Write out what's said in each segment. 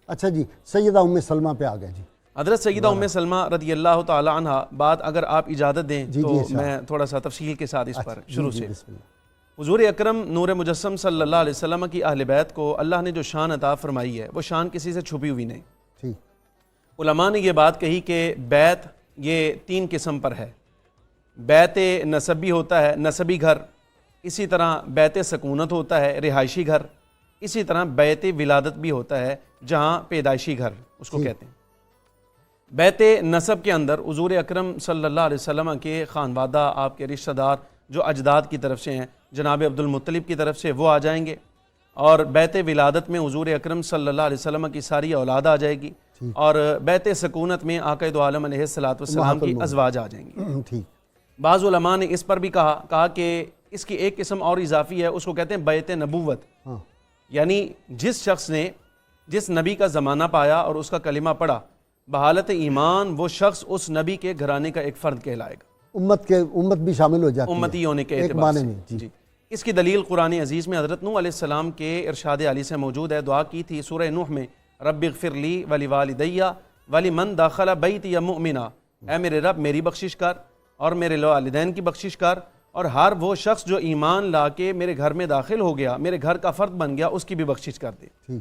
اچھا جی، سیدہ ام سلمہ پہ آ گئے جی۔ حضرت سیدہ ام سلمہ رضی اللہ تعالی عنہ، بعد اگر آپ اجازت دیں تو میں تھوڑا سا تفصیل کے ساتھ اس پر شروع سے۔ حضور اکرم نور مجسم صلی اللہ علیہ وسلم کی اہل بیت کو اللہ نے جو شان عطا فرمائی ہے وہ شان کسی سے چھپی ہوئی نہیں۔ علماء نے یہ بات کہی کہ بیت یہ 3 قسم پر ہے۔ بیت نسبی ہوتا ہے، نسبی گھر، اسی طرح بیت سکونت ہوتا ہے، رہائشی گھر، اسی طرح بیت ولادت بھی ہوتا ہے جہاں پیدائشی گھر اس کو کہتے ہیں۔ بیت نسب کے اندر حضور اکرم صلی اللہ علیہ وسلم کے خانوادہ، آپ کے رشتہ دار جو اجداد کی طرف سے ہیں، جناب عبد المطلب کی طرف سے، وہ آ جائیں گے، اور بیت ولادت میں حضور اکرم صلی اللہ علیہ وسلم کی ساری اولاد آ جائے گی، اور بیت سکونت میں آقا دو عالم علیہ السلام کی ازواج آ جائیں گی۔ بعض علماء نے اس پر بھی کہا کہ اس کی ایک قسم اور اضافی ہے، اس کو کہتے ہیں بیت نبوت، یعنی جس شخص نے جس نبی کا زمانہ پایا اور اس کا کلمہ پڑھا، بحالت ایمان وہ شخص اس نبی کے گھرانے کا ایک فرد کہلائے گا، امت بھی شامل ہو جاتی ہے امتی ہونے کے اعتبار سے۔ جی، اس کی دلیل قرآن عزیز میں حضرت نوح علیہ السلام کے ارشاد علی سے موجود ہے۔ دعا کی تھی سورہ نوح میں، رب اغفر لی ولوالدی ولمن دخل بیتی مؤمنا، اے میرے رب میری بخشش کر اور میرے والدین کی بخشش کر، اور ہر وہ شخص جو ایمان لا کے میرے گھر میں داخل ہو گیا، میرے گھر کا فرد بن گیا، اس کی بھی بخشش کر دے۔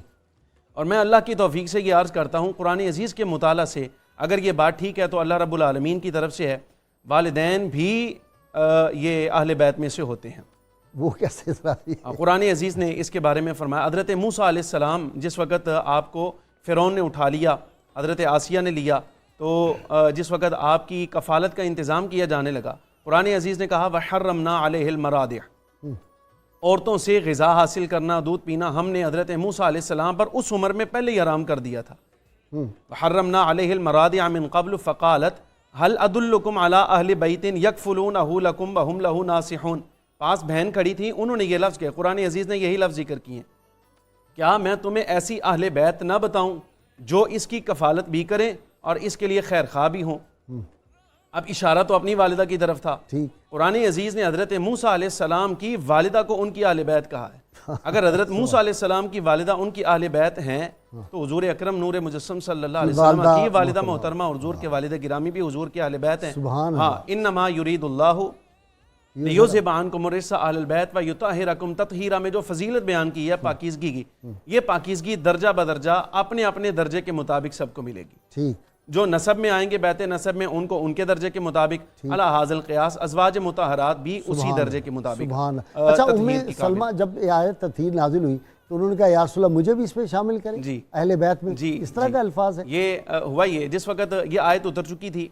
اور میں اللہ کی توفیق سے یہ عرض کرتا ہوں، قرآن عزیز کے مطالعہ سے اگر یہ بات ٹھیک ہے تو اللہ رب العالمین کی طرف سے ہے، والدین بھی یہ اہل بیت میں سے ہوتے ہیں۔ وہ کیسے؟ قرآن عزیز نے اس کے بارے میں فرمایا، حضرت موسیٰ علیہ السلام جس وقت آپ کو فرعون نے اٹھا لیا، حضرت آسیہ نے لیا، تو جس وقت آپ کی کفالت کا انتظام کیا جانے لگا، قرآن عزیز نے کہا وَحَرَّمْنَا عَلَيْهِ الْمَرَادِعَ، عورتوں سے غذا حاصل کرنا، دودھ پینا ہم نے حضرت موسیٰ علیہ السلام پر اس عمر میں پہلے ہی حرام کر دیا تھا۔ وَحَرَّمْنَا عَلَيْهِ الْمَرَادِعَ مِن قَبْلُ فَقَالَتْ هَلْ أَدُلُّكُمْ عَلَىٰ أَهْلِ بَيْتٍ يَكْفُلُونَهُ لَكُمْ وَهُمْ لَهُ نَاصِحُونَ۔ پاس بہن کھڑی تھی، انہوں نے یہ لفظ کہا، قرآن عزیز نے یہی لفظ ذکر کیے، کیا میں تمہیں ایسی اہل بیت نہ بتاؤں جو اس کی کفالت بھی کریں اور اس کے لیے خیر خواہ بھی ہوں؟ اب اشارہ تو اپنی والدہ کی طرف تھا۔ قرآن عزیز نے حضرت موسیٰ علیہ السلام کی والدہ کو ان کی اہل بیت کہا ہے۔ اگر حضرت موسیٰ علیہ السلام کی والدہ ان کی اہل بیت ہیں تو حضور اکرم نور مجسم صلی اللہ علیہ وسلم کی والدہ محترمہ اور حضور کے والد گرامی بھی حضور کی اہل بیت ہیں۔ ہاں، انما یرید اللہ لیذھب عنکم الرجس اہل البیت ویطہرکم تطہیرا میں جو فضیلت بیان کی ہے پاکیزگی کی، یہ پاکیزگی درجہ بدرجہ اپنے اپنے درجے کے مطابق سب کو ملے گی۔ جو نسب میں آئیں گے بیت نسب میں، ان کو ان کے درجے کے مطابق، علی ھذا القیاس ازواج مطہرات بھی اسی درجے کے مطابق۔ اچھا، ام سلمہ جب یہ آیت تطہیر نازل ہوئی تو انہوں نے کہا یا رسول اللہ مجھے بھی اس پہ شامل کریں اہل بیت میں، اس طرح کا الفاظ ہے؟ یہ ہوا یہ جس وقت یہ آیت اتر چکی تھی،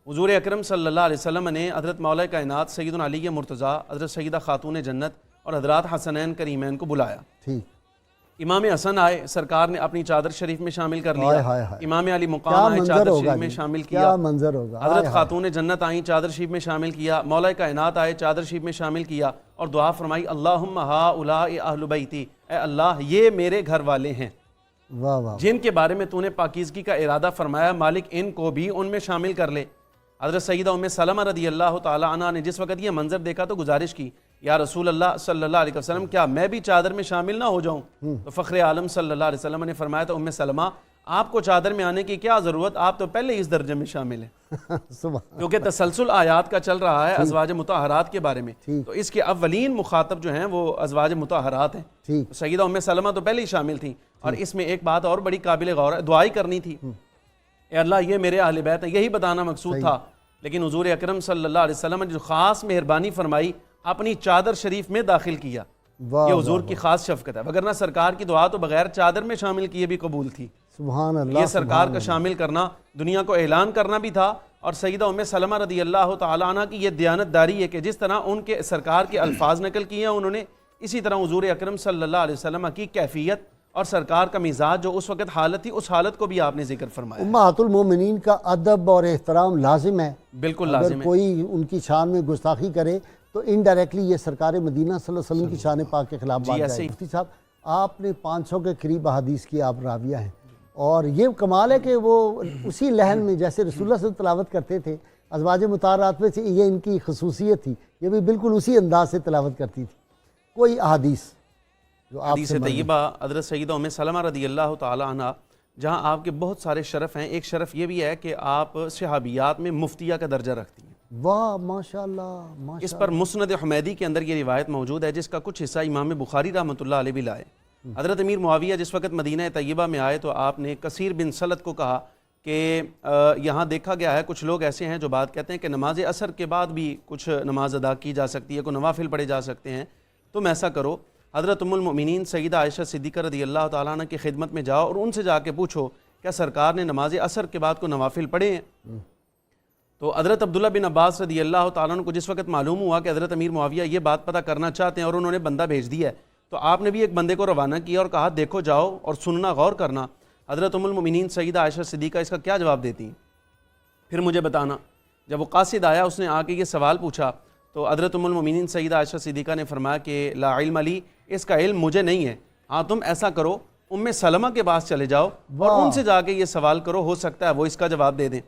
حضور اکرم صلی اللہ علیہ وسلم نے حضرت مولا کائنات سیدنا علی مرتضیٰ، حضرت سیدہ خاتون جنت اور حضرات حسنین کریمین کو بلایا۔ امام حسن آئے، سرکار نے اپنی چادر شریف میں شامل کر لیا۔ امام علی مقام آئے، چادر شریف میں شامل کیا۔ حضرت خاتون جنت آئیں، چادر شریف میں شامل کیا۔ مولا کائنات آئے، چادر شریف میں شامل کیا اور دعا فرمائی، اللہم ہؤلاء اہل بیتی، اے اللہ یہ میرے گھر والے ہیں جن کے بارے میں تو نے پاکیزگی کا ارادہ فرمایا، مالک ان کو بھی ان میں شامل کر لے۔ حضرت سیدہ ام سلمہ رضی اللہ تعالی عنہ نے جس وقت یہ منظر دیکھا تو گزارش کی، یا رسول اللہ صلی اللہ علیہ وسلم کیا میں بھی چادر میں شامل نہ ہو جاؤں؟ تو فخر عالم صلی اللہ علیہ وسلم نے فرمایا تو ام سلمہ آپ کو چادر میں آنے کی کیا ضرورت، آپ تو پہلے اس درجے میں شامل ہیں، کیونکہ تسلسل آیات کا چل رہا ہے ازواج مطہرات کے بارے میں، تو اس کے اولین مخاطب جو ہیں وہ ازواج مطہرات ہیں۔ سیدہ ام سلمہ تو پہلے ہی شامل تھیں، اور اس میں ایک بات اور بڑی قابل غور ہے، دعائی کرنی تھی، اے اللہ یہ میرے اہل بیت ہیں، یہی بتانا مقصود تھا، لیکن حضور اکرم صلی اللہ علیہ وسلم نے جو خاص مہربانی فرمائی، اپنی چادر شریف میں داخل کیا، یہ حضور کی خاص شفقت ہے، وگرنہ سرکار کی دعا تو بغیر چادر میں شامل کیے بھی قبول تھی۔ سبحان اللہ، یہ سرکار کا شامل کرنا، دنیا کو اعلان کرنا بھی تھا، اور سیدہ ام سلمہ رضی اللہ تعالی عنہ کی یہ دیانت داری ہے کہ جس طرح ان کے سرکار کے الفاظ نقل کیے ہیں انہوں نے، اسی طرح حضور اکرم صلی اللہ علیہ وسلم کی کیفیت اور سرکار کا مزاج جو اس وقت حالت تھی، اس حالت کو بھی آپ نے ذکر فرمایا۔ امہات المومنین کا ادب اور احترام لازم ہے، بالکل لازم ہے۔ اگر کوئی ان کی شان میں گستاخی کرے تو انڈائریکٹلی یہ سرکار مدینہ صلی اللہ علیہ وسلم کی شان پاک کے خلاف بات جائے۔ مفتی صاحب آپ نے 500 کے قریب احادیث کی آپ راویہ ہیں، اور یہ کمال ہے کہ وہ اسی لحن میں جیسے رسول اللہ صلی اللہ علیہ وسلم تلاوت کرتے تھے، ازواج مطہرات میں سے یہ ان کی خصوصیت تھی، یہ بھی بالکل اسی انداز سے تلاوت کرتی تھی۔ کوئی احادیث جو آپ حدیث طیبہ حضرت سیدہ ام سلمہ رضی اللہ تعالی عنہ جہاں آپ کے بہت سارے شرف ہیں. ایک شرف یہ بھی ہے کہ آپ صحابیات میں مفتیہ کا درجہ رکھتی ہیں. واہ ماشاءاللہ. اس پر مسند حمیدی کے اندر یہ روایت موجود ہے جس کا کچھ حصہ امام بخاری رحمۃ اللہ علیہ بھی لائے. حضرت امیر معاویہ جس وقت مدینہ طیبہ میں آئے تو آپ نے کثیر بن سلط کو کہا کہ یہاں دیکھا گیا ہے کچھ لوگ ایسے ہیں جو بات کہتے ہیں کہ نماز عصر کے بعد بھی کچھ نماز ادا کی جا سکتی ہے, کوئی نوافل پڑھے جا سکتے ہیں. تم ایسا کرو, حضرت ام المؤمنین سیدہ عائشہ صدیقہ رضی اللہ تعالیٰ عنہ کی خدمت میں جاؤ اور ان سے جا کے پوچھو کیا سرکار نے نماز عصر کے بعد کو نوافل پڑھے ہیں. تو حضرت عبداللہ بن عباس رضی اللہ تعالیٰ عنہ کو جس وقت معلوم ہوا کہ حضرت امیر معاویہ یہ بات پتہ کرنا چاہتے ہیں اور انہوں نے بندہ بھیج دیا ہے, تو آپ نے بھی ایک بندے کو روانہ کیا اور کہا دیکھو جاؤ اور سننا, غور کرنا حضرت ام المؤمنین سیدہ عائشہ صدیقہ اس کا کیا جواب دیتی ہیں, پھر مجھے بتانا. جب وہ قاصد آیا اس نے آ کے یہ سوال پوچھا تو حضرت ام المؤمنین سیدہ عائشہ صدیقہ نے فرمایا کہ لا علم لی, اس کا علم مجھے نہیں ہے. ہاں تم ایسا کرو ام سلمہ کے پاس چلے جاؤ اور ان سے جا کے یہ سوال کرو, ہو سکتا ہے وہ اس کا جواب دے دیں.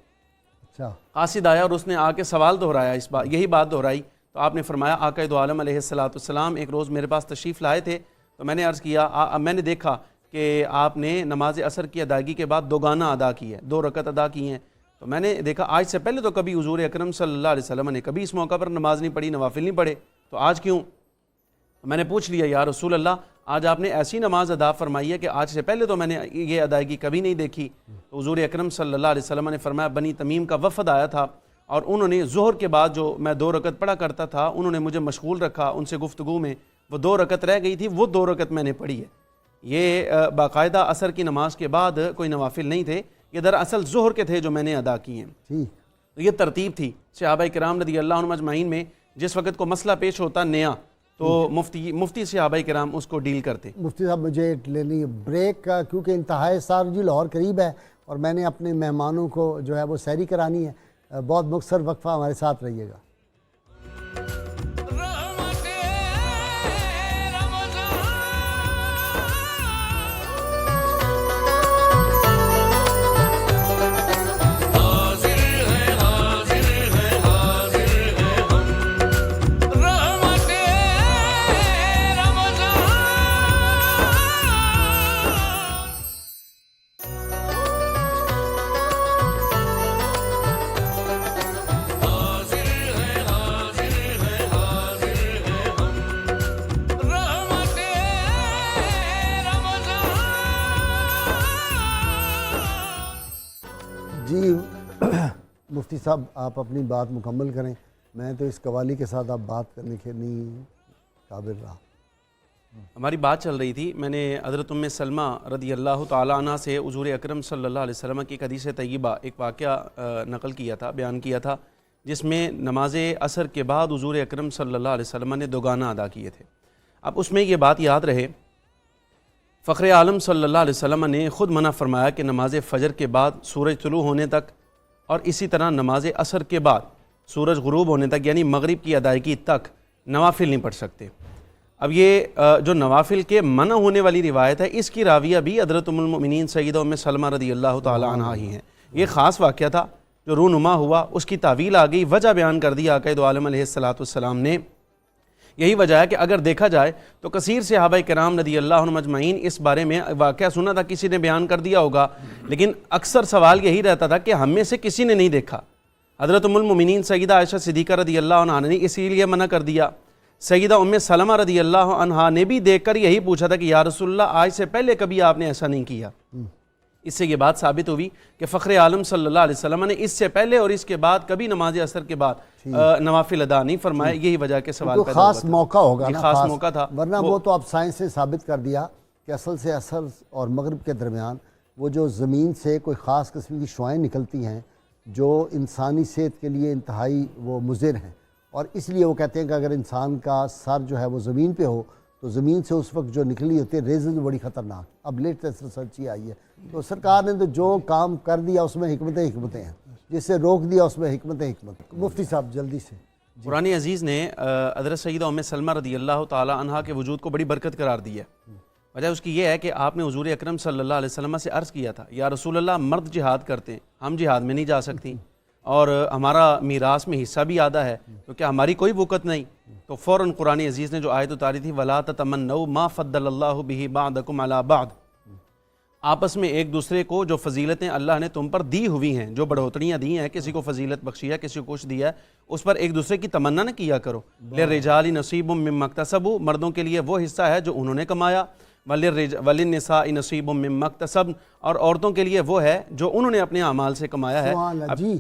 قاصد آیا اور اس نے آ کے سوال دہرایا, اس بات یہی بات دہرائی. تو آپ نے فرمایا آقا دو عالم علیہ السلام ایک روز میرے پاس تشریف لائے تھے تو میں نے عرض کیا میں نے دیکھا کہ آپ نے نماز عصر کی ادائیگی کے بعد دوگانہ ادا کی ہے, 2 رکعت ادا کی ہیں. تو میں نے دیکھا آج سے پہلے تو کبھی حضور اکرم صلی اللہ علیہ وسلم نے کبھی اس موقع پر نماز نہیں پڑھی, نوافل نہیں پڑھے, تو آج کیوں؟ تو میں نے پوچھ لیا یا رسول اللہ آج آپ نے ایسی نماز ادا فرمائی ہے کہ آج سے پہلے تو میں نے یہ ادائیگی کبھی نہیں دیکھی. تو حضور اکرم صلی اللہ علیہ وسلم نے فرمایا بنی تمیم کا وفد آیا تھا اور انہوں نے ظہر کے بعد جو میں 2 رکعت پڑھا کرتا تھا انہوں نے مجھے مشغول رکھا, ان سے گفتگو میں وہ 2 رکعت رہ گئی تھی, وہ 2 رکعت میں نے پڑھی ہے. یہ باقاعدہ عصر کی نماز کے بعد کوئی نوافل نہیں تھے, یہ دراصل ظہر کے تھے جو میں نے ادا کیے ہیں. تو یہ ترتیب تھی صحابہ کرام رضی اللہ عنہم اجمعین میں. جس وقت کو مسئلہ پیش ہوتا نیا تو مفتی صحابہ کرام اس کو ڈیل کرتے. مفتی صاحب مجھے لینی بریک کیونکہ انتہائی سار جی لاہور قریب ہے اور میں نے اپنے مہمانوں کو جو ہے وہ سیری کرانی ہے. بہت مختصر وقفہ, ہمارے ساتھ رہیے گا. جی مفتی صاحب آپ اپنی بات مکمل کریں, میں تو اس قوالی کے ساتھ آپ بات کرنے کے نہیں قابل رہا. ہماری بات چل رہی تھی, میں نے حضرت ام سلمہ رضی اللہ تعالیٰ عنہ سے حضور اکرم صلی اللہ علیہ وسلم کی ایک حدیث طیبہ ایک واقعہ نقل کیا تھا, بیان کیا تھا, جس میں نماز عصر کے بعد حضور اکرم صلی اللہ علیہ وسلم نے دوگانہ ادا کیے تھے. اب اس میں یہ بات یاد رہے فخر عالم صلی اللہ علیہ وسلم نے خود منع فرمایا کہ نماز فجر کے بعد سورج طلوع ہونے تک اور اسی طرح نماز عصر کے بعد سورج غروب ہونے تک یعنی مغرب کی ادائیگی تک نوافل نہیں پڑھ سکتے. اب یہ جو نوافل کے منع ہونے والی روایت ہے اس کی راویہ بھی حضرت ام المؤمنین سیدہ ام سلمہ رضی اللہ تعالیٰ عنہا ہی ہیں. یہ خاص واقعہ تھا جو رونما ہوا, اس کی تعویل آ گئی, وجہ بیان کر دی آقا دو عالم علیہ السلام نے. یہی وجہ ہے کہ اگر دیکھا جائے تو کثیر صحابہ کرام رضی اللہ عنہم اجمعین اس بارے میں واقعہ سنا تھا, کسی نے بیان کر دیا ہوگا, لیکن اکثر سوال یہی رہتا تھا کہ ہم میں سے کسی نے نہیں دیکھا. حضرت ام المؤمنین سیدہ عائشہ صدیقہ رضی اللہ عنہا نے اسی لیے منع کر دیا. سیدہ ام سلمہ رضی اللہ عنہا نے بھی دیکھ کر یہی پوچھا تھا کہ یا رسول اللہ آج سے پہلے کبھی آپ نے ایسا نہیں کیا. اس سے یہ بات ثابت ہوئی کہ فخر عالم صلی اللہ علیہ وسلم نے اس سے پہلے اور اس کے بعد کبھی نماز عصر کے بعد نوافل ادا نہیں فرمائے. یہی وجہ کے سوال پیدا خاص موقع ہوگا نا, خاص موقع تھا, ورنہ وہ تو اب سائنس نے ثابت کر دیا کہ اصل سے عصر اور مغرب کے درمیان وہ جو زمین سے کوئی خاص قسم کی شعائیں نکلتی ہیں جو انسانی صحت کے لیے انتہائی وہ مضر ہیں, اور اس لیے وہ کہتے ہیں کہ اگر انسان کا سر جو ہے وہ زمین پہ ہو تو زمین سے اس وقت جو نکلی ہوتی ہے ریزن بڑی خطرناک. اب لیٹسٹ ریسرچ ہی آئی ہے, تو سرکار نے تو جو کام کر دیا اس میں حکمتیں ہیں, جس سے روک دیا اس میں حکمت. مفتی صاحب جلدی سے. قرآن عزیز نے حضرت سیدہ ام سلمہ رضی اللہ تعالی عنہا کے وجود کو بڑی برکت قرار دی ہے. وجہ اس کی یہ ہے کہ آپ نے حضور اکرم صلی اللہ علیہ وسلم سے عرض کیا تھا یا رسول اللہ مرد جہاد کرتے ہیں, ہم جہاد میں نہیں جا سکتی اور ہمارا میراث میں حصہ بھی آدھا ہے, تو کیا ہماری کوئی وقت نہیں؟ تو فوراً قرآن عزیز نے جو آیت اتاری تھی وَلَا تَتَمَنَّوْا مَا فَضَّلَ اللَّهُ بِهِ بَعْضَكُمْ عَلَى بَعْضٍ, آپس میں ایک دوسرے کو جو فضیلتیں اللہ نے تم پر دی ہوئی ہیں، جو بڑھوتریاں دی ہیں، کسی کو فضیلت بخشی ہے، کسی کو کچھ دیا ہے، اس پر ایک دوسرے کی تمنا نہ کیا کرو۔ لِلرِّجَالِ نَصِیبٌ مِّمَّا اکْتَسَبُوا، مردوں کے لیے وہ حصہ ہے جو انہوں نے کمایا، وَلِلنِّسَاءِ نَصِیبٌ مِّمَّا اکْتَسَبْنَ، اور عورتوں کے لیے وہ ہے جو انہوں نے اپنے اعمال سے کمایا ہے۔ سبحان اللہ جی